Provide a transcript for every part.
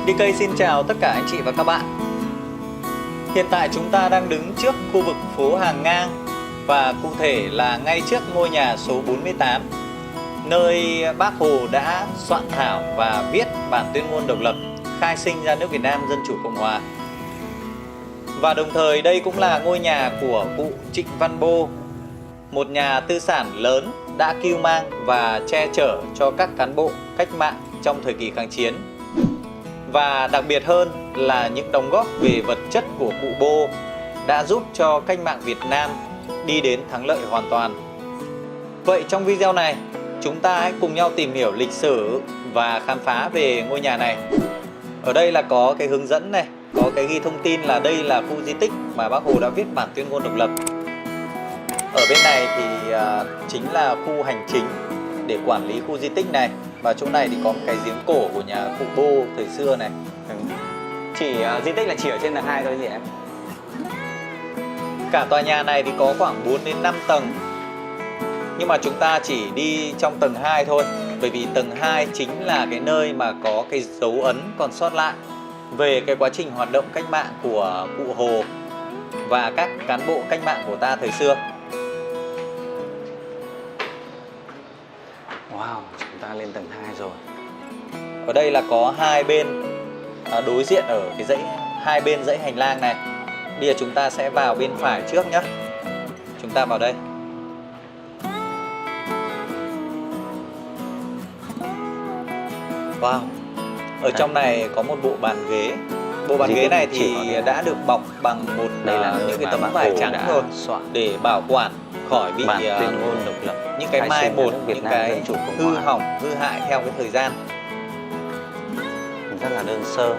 DK xin chào tất cả anh chị và các bạn. Hiện tại chúng ta đang đứng trước khu vực phố Hàng Ngang và cụ thể là ngay trước ngôi nhà số 48, nơi Bác Hồ đã soạn thảo và viết bản tuyên ngôn độc lập, khai sinh ra nước Việt Nam Dân Chủ Cộng Hòa. Và đồng thời đây cũng là ngôi nhà của cụ Trịnh Văn Bô, một nhà tư sản lớn đã cưu mang và che chở cho các cán bộ cách mạng trong thời kỳ kháng chiến. Và đặc biệt hơn là những đóng góp về vật chất của cụ Bô đã giúp cho cách mạng Việt Nam đi đến thắng lợi hoàn toàn. Vậy trong video này, chúng ta hãy cùng nhau tìm hiểu lịch sử và khám phá về ngôi nhà này. Ở đây là có cái hướng dẫn này, có cái ghi thông tin là đây là khu di tích mà Bác Hồ đã viết bản tuyên ngôn độc lập. Ở bên này thì chính là khu hành chính để quản lý khu di tích này. Và chỗ này thì có một cái giếng cổ của nhà cụ Bô thời xưa này. Di tích là chỉ ở trên tầng 2 thôi gì em? Cả tòa nhà này thì có khoảng 4 đến 5 tầng. Nhưng mà chúng ta chỉ đi trong tầng 2 thôi. Bởi vì tầng 2 chính là cái nơi mà có cái dấu ấn còn sót lại về cái quá trình hoạt động cách mạng của cụ Hồ và các cán bộ cách mạng của ta thời xưa. Wow, chúng ta lên tầng 2 rồi. Ở đây là có hai bên đối diện ở cái dãy, hai bên dãy hành lang này. Bây giờ chúng ta sẽ vào bên phải trước nhé. Chúng ta vào đây. Wow. Ở trong này có một bộ bàn ghế. Bộ bàn ghế này thì đã được bọc bằng một những cái tấm vải trắng rồi để bảo quản khỏi bị bản tuyên ngôn độc lập, những cái mai một, những cái hư hỏng, hư hại theo cái thời gian. Rất là đơn sơ.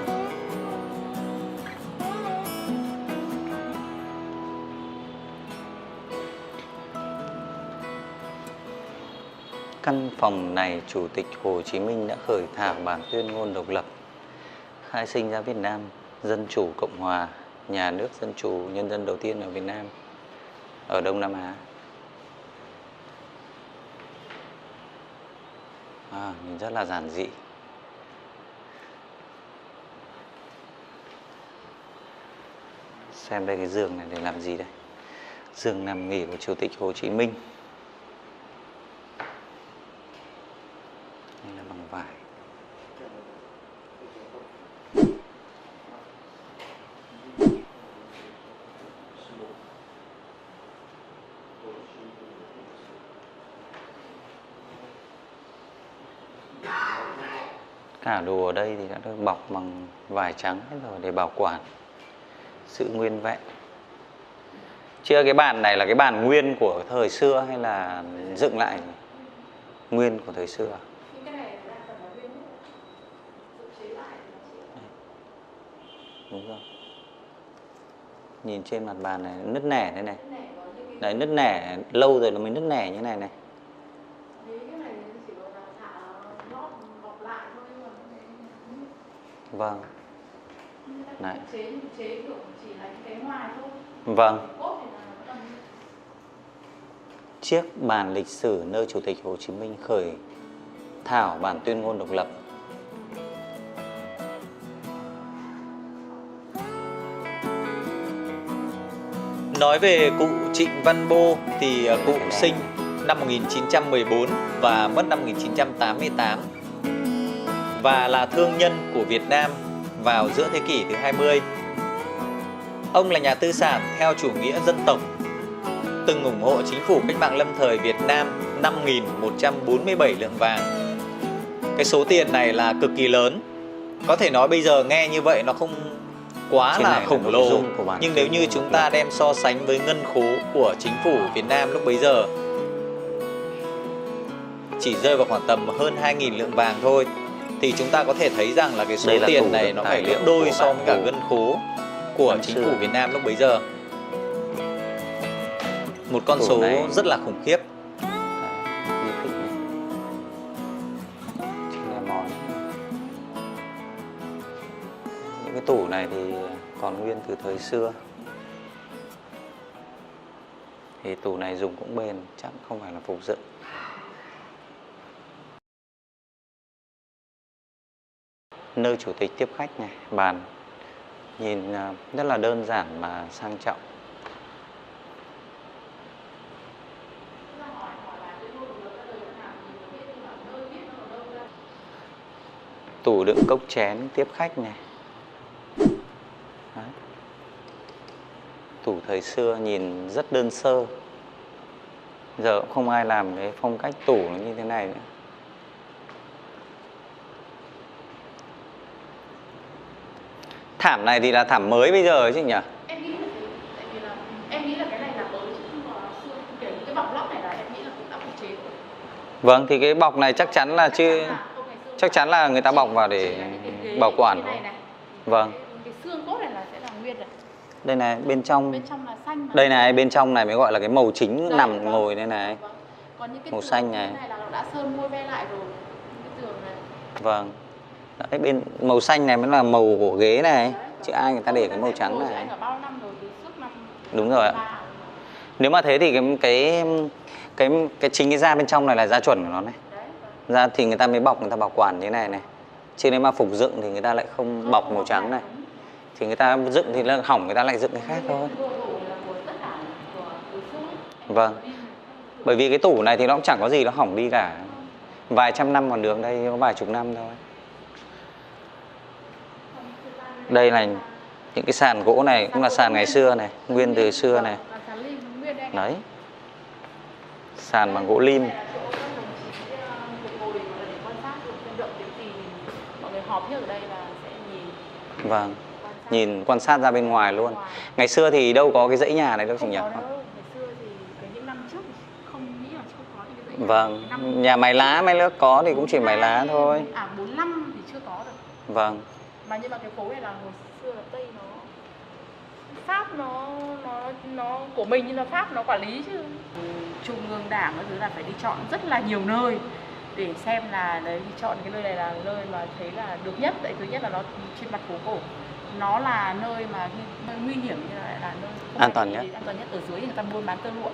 Căn phòng này Chủ tịch Hồ Chí Minh đã khởi thảo bản tuyên ngôn độc lập, khai sinh ra Việt Nam Dân Chủ Cộng Hòa, nhà nước dân chủ nhân dân đầu tiên ở Việt Nam, ở Đông Nam Á. Nhìn rất là giản dị. Xem đây, cái giường này để làm gì đây? Giường nằm nghỉ của Chủ tịch Hồ Chí Minh. Đây là bằng vải. Cả đồ ở đây thì đã được bọc bằng vải trắng hết rồi để bảo quản sự nguyên vẹn. Chưa, cái bàn này là cái bàn nguyên của thời xưa hay là dựng lại nguyên của thời xưa? Đúng rồi. Nhìn trên mặt bàn này nứt nẻ thế này. Đấy, nứt nẻ lâu rồi nó mới nứt nẻ như này này. Vâng. Này. Vâng. Chiếc bàn lịch sử nơi Chủ tịch Hồ Chí Minh khởi thảo bản tuyên ngôn độc lập. Nói về cụ Trịnh Văn Bô thì cụ sinh năm 1914 và mất năm 1988 và là thương nhân của Việt Nam vào giữa thế kỷ thứ 20. Ông là nhà tư sản theo chủ nghĩa dân tộc, từng ủng hộ chính phủ cách mạng lâm thời Việt Nam 5.147 lượng vàng. Cái số tiền này là cực kỳ lớn. Có thể nói bây giờ nghe như vậy nó không quá là khổng lồ, nhưng nếu như chúng ta đem so sánh với ngân khố của chính phủ Việt Nam lúc bấy giờ chỉ rơi vào khoảng tầm hơn 2.000 lượng vàng thôi, thì chúng ta có thể thấy rằng là cái số tiền này nó phải gấp đôi so với cả ngân khố của chính phủ Việt Nam lúc bấy giờ. Một con số rất là khủng khiếp. Những cái tủ này thì còn nguyên từ thời xưa. Thì tủ này dùng cũng bền, chắc không phải là phục dựng. nơi chủ tịch tiếp khách này, bàn nhìn rất là đơn giản mà sang trọng. Tủ đựng cốc chén tiếp khách này. Đấy. Tủ thời xưa nhìn rất đơn sơ. Giờ cũng không ai làm cái phong cách tủ nó như thế này nữa. Thảm này thì là thảm mới bây giờ chứ nhỉ? Em nghĩ là thế, tại vì là em nghĩ là cái này là mới chứ không có xưa, kiểu những cái bọc lót này là em nghĩ là cũng đã phục chế rồi. Vâng, thì cái bọc này chắc chắn là chắc chắn là người ta bọc vào để bảo quản. Cái này này. Vâng. Cái xương cốt này là sẽ là nguyên này. Đây này, bên trong Bên trong là xanh mà. đây này, bên trong này mới gọi là cái màu chính Đấy, nằm vâng. ngồi đây này. Vâng. Còn những cái Màu tường xanh như này. thế này là nó đã sơn môi ve lại rồi. Những cái tường này. Vâng. Đấy, bên màu xanh này mới là màu của ghế này. Đấy, Chứ ai người ta để cái màu trắng này. này. Anh ở bao năm rồi, từ suốt năm. Đúng rồi ạ. Nếu mà thế thì cái chính cái da bên trong này là da chuẩn của nó này. Đấy, vâng. Da thì người ta mới bọc, người ta bảo quản như này này. Chứ nếu mà phục dựng thì người ta lại không bọc màu trắng này. Thì người ta dựng thì nó hỏng, người ta lại dựng cái khác thôi. Vâng. Bởi vì cái tủ này thì nó cũng chẳng có gì nó hỏng đi cả. Vài trăm năm còn được, đây có vài chục năm thôi. Đây là những cái sàn gỗ này cũng là sàn ngày xưa này, nguyên từ xưa này. Đấy. Sàn bằng gỗ lim. Mọi người họp nhất ở đây là sẽ nhìn. Vâng. Nhìn quan sát ra bên ngoài luôn. Ngày xưa thì đâu có cái dãy nhà này đâu chị nhỉ? Ngày xưa thì những năm trước không nghĩ là không có những cái dãy nhà. Vâng. Nhà mái lá mấy lớp có thì cũng chỉ mái lá thôi. 45 thì chưa có được. Vâng. Mà nhưng mà cái phố này là hồi xưa là Tây nó Pháp nó của mình, nhưng là Pháp nó quản lý chứ. Trung ương Đảng cái thứ là phải đi chọn rất là nhiều nơi để xem là đấy, đi chọn cái nơi này là nơi mà thấy là được nhất. Tại thứ nhất là nó trên mặt phố cổ, nó là nơi mà nơi nguy hiểm, như là nơi An toàn nhất. An toàn nhất. Ở dưới người ta buôn bán tơ lụa.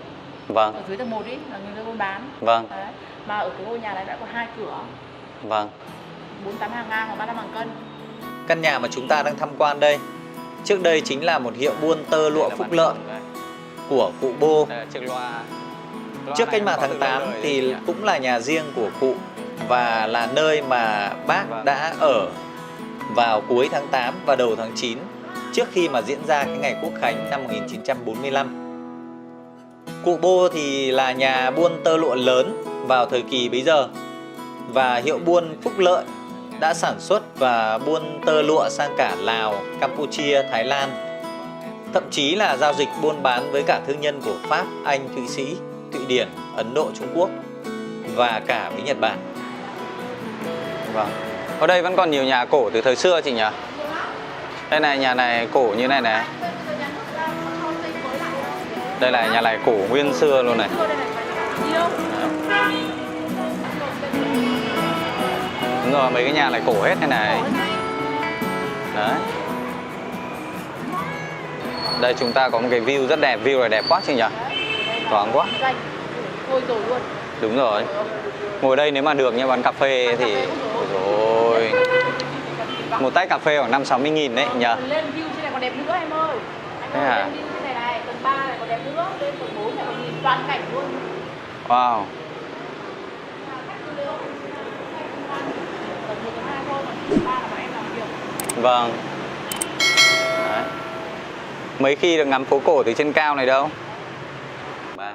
Vâng. Ở dưới tầng 1 ấy là người ta buôn bán. Vâng. Đấy. Mà ở cái ngôi nhà này đã có 2 cửa. Vâng. 48 hàng ngang và 35 hàng cân. Căn nhà mà chúng ta đang tham quan đây, trước đây chính là một hiệu buôn tơ lụa Phúc Lợi của cụ Bô. Trước cách mạng tháng 8 thì cũng là nhà riêng của cụ và là nơi mà bác đã ở vào cuối tháng 8 và đầu tháng 9 trước khi mà diễn ra cái ngày Quốc khánh năm 1945. Cụ Bô thì là nhà buôn tơ lụa lớn vào thời kỳ bấy giờ, và hiệu buôn Phúc Lợi đã sản xuất và buôn tơ lụa sang cả Lào, Campuchia, Thái Lan. Thậm chí là giao dịch buôn bán với cả thương nhân của Pháp, Anh, Thụy Sĩ, Thụy Điển, Ấn Độ, Trung Quốc và cả với Nhật Bản. Vâng. Ở đây vẫn còn nhiều nhà cổ từ thời xưa chị nhỉ? Đây này, nhà này cổ như này này. Đây là nhà này cổ nguyên xưa luôn này. Đúng rồi, mấy cái nhà này cổ hết thế này. Đấy. Đây chúng ta có một cái view rất đẹp, view này đẹp quá chị nhỉ? Thoáng quá. Thôi rồi luôn. Đúng rồi. Ngồi đây nếu mà được như quán cà phê thì rồi. Một tách cà phê khoảng 50-60 nghìn đấy nhỉ? Lên view trên này còn đẹp nữa em ơi. Thế hả? Lên view trên này này, tầng 3 này còn đẹp nữa, lên tầng 4 này còn nhìn toàn cảnh luôn. Wow. Tầng 1, tầng 2 thôi, còn tầng 3 là bọn em làm việc. Vâng. Đấy. Mấy khi được ngắm phố cổ từ trên cao này đâu. 3.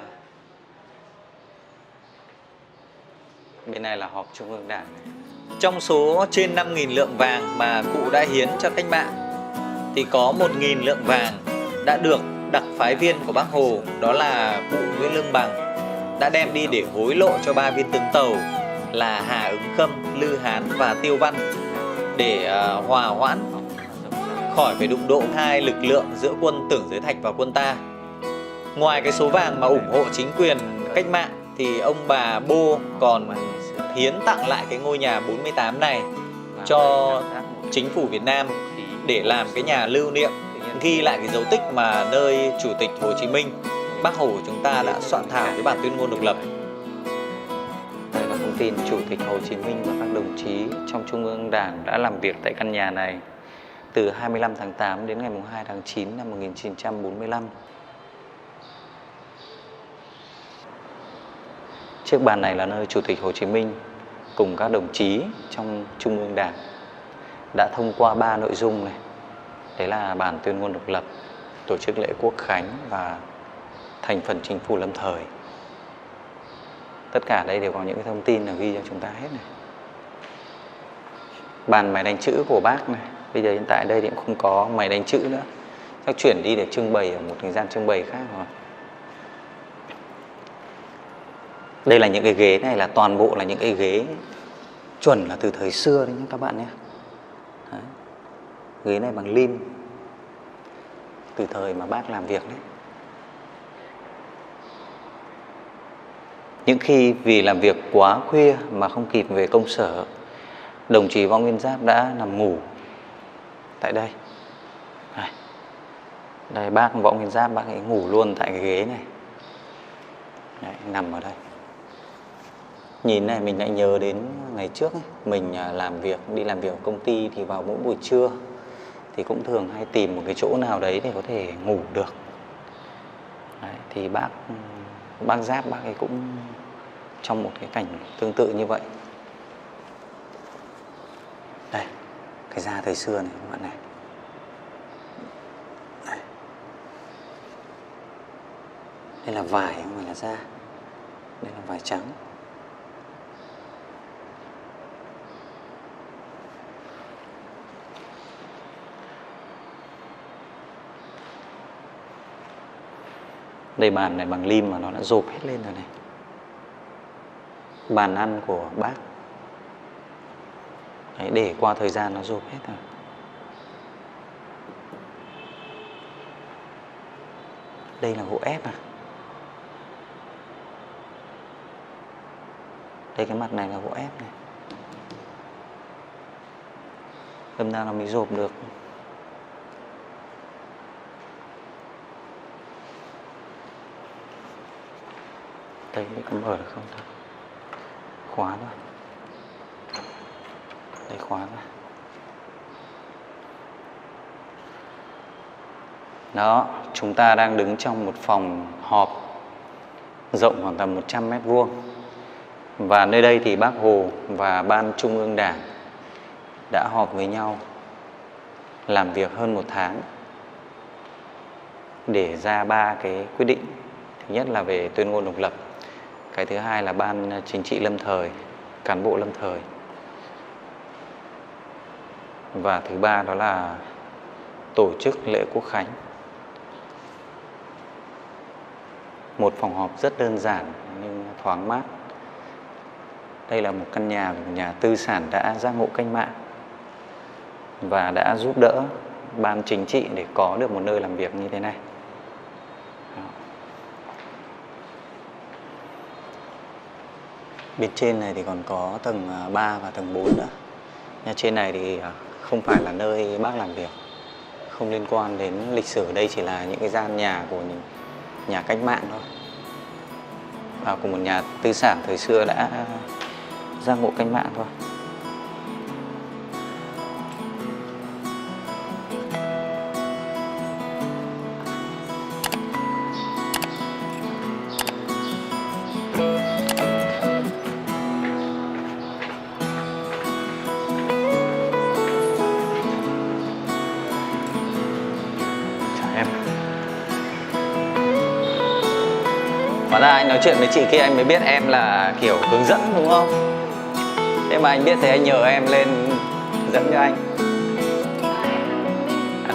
Bên này là họp Trung ương Đảng. Trong số trên 5.000 lượng vàng mà cụ đã hiến cho cách mạng thì có 1.000 lượng vàng đã được đặc phái viên của Bác Hồ, đó là cụ Nguyễn Lương Bằng, đã đem đi để hối lộ cho 3 viên tướng tàu là Hà Ứng Khâm, Lư Hán và Tiêu Văn để hòa hoãn khỏi phải đụng độ hai lực lượng giữa quân Tưởng Giới Thạch và quân ta. Ngoài cái số vàng mà ủng hộ chính quyền cách mạng thì ông bà Bô còn hiến tặng lại cái ngôi nhà 48 này cho chính phủ Việt Nam để làm cái nhà lưu niệm, ghi lại cái dấu tích mà nơi Chủ tịch Hồ Chí Minh, Bác Hồ của chúng ta đã soạn thảo cái bản tuyên ngôn độc lập. Đây là không thông tin Chủ tịch Hồ Chí Minh và các đồng chí trong Trung ương Đảng đã làm việc tại căn nhà này từ 25 tháng 8 đến ngày 2 tháng 9 năm 1945. Chiếc bàn này là nơi Chủ tịch Hồ Chí Minh cùng các đồng chí trong Trung ương Đảng đã thông qua 3 nội dung này. Đấy là bản tuyên ngôn độc lập, tổ chức lễ quốc khánh và thành phần chính phủ lâm thời. Tất cả đây đều có những cái thông tin là ghi cho chúng ta hết này. Bàn máy đánh chữ của bác này, bây giờ hiện tại đây thì cũng không có máy đánh chữ nữa, chắc chuyển đi để trưng bày ở một cái gian trưng bày khác rồi. Đây là những cái ghế này là toàn bộ là những cái ghế chuẩn là từ thời xưa đấy nhé các bạn nhé. Đấy. Ghế này bằng lim từ thời mà bác làm việc đấy. Những khi vì làm việc quá khuya mà không kịp về công sở, đồng chí Võ Nguyên Giáp đã nằm ngủ tại đây. Đây bác Võ Nguyên Giáp, bác ấy ngủ luôn tại cái ghế này. Đấy, nằm ở đây. Nhìn này mình lại nhớ đến ngày trước ấy, mình đi làm việc ở công ty thì vào mỗi buổi trưa thì cũng thường hay tìm một cái chỗ nào đấy để có thể ngủ được. Đấy, thì bác Giáp bác ấy cũng trong một cái cảnh tương tự như vậy. Đây, cái da thời xưa này các bạn này. Đây là vải không phải là da. Đây là vải trắng. Đây bàn này bằng lim mà nó đã rộp hết lên rồi này. Bàn ăn của bác. Đấy, để qua thời gian nó rộp hết rồi. Đây là gỗ ép à. Đây cái mặt này là gỗ ép này. Đâm ra nó mới rộp được. Đây có mở được không ta? Khóa thôi. Đây khóa thôi. Đó, chúng ta đang đứng trong một phòng họp rộng khoảng tầm 100 mét vuông. Và nơi đây thì Bác Hồ và Ban Trung ương Đảng đã họp với nhau làm việc hơn 1 tháng để ra 3 cái quyết định. Thứ nhất là về tuyên ngôn độc lập. Cái thứ hai là Ban Chính trị lâm thời, cán bộ lâm thời. Và thứ ba đó là tổ chức lễ quốc khánh. Một phòng họp rất đơn giản nhưng thoáng mát. Đây là một căn nhà của nhà tư sản đã giác ngộ cách mạng và đã giúp đỡ Ban Chính trị để có được một nơi làm việc như thế này. Bên trên này thì còn có tầng 3 và tầng 4 nữa. Nhà trên này thì không phải là nơi bác làm việc, không liên quan đến lịch sử. Đây chỉ là những cái gian nhà của nhà cách mạng thôi, và của một nhà tư sản thời xưa đã giác ngộ cách mạng thôi. Hóa ra anh nói chuyện với chị kia anh mới biết em là kiểu hướng dẫn đúng không? Thế mà anh biết thì anh nhờ em lên dẫn cho anh.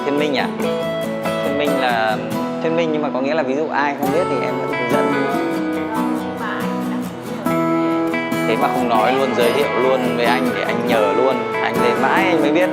Thiên Minh à? Thiên Minh nhưng mà có nghĩa là ví dụ ai không biết thì em vẫn hướng dẫn. Thế mà không nói luôn, giới thiệu luôn với anh để anh nhờ luôn. Anh lên mãi anh mới biết.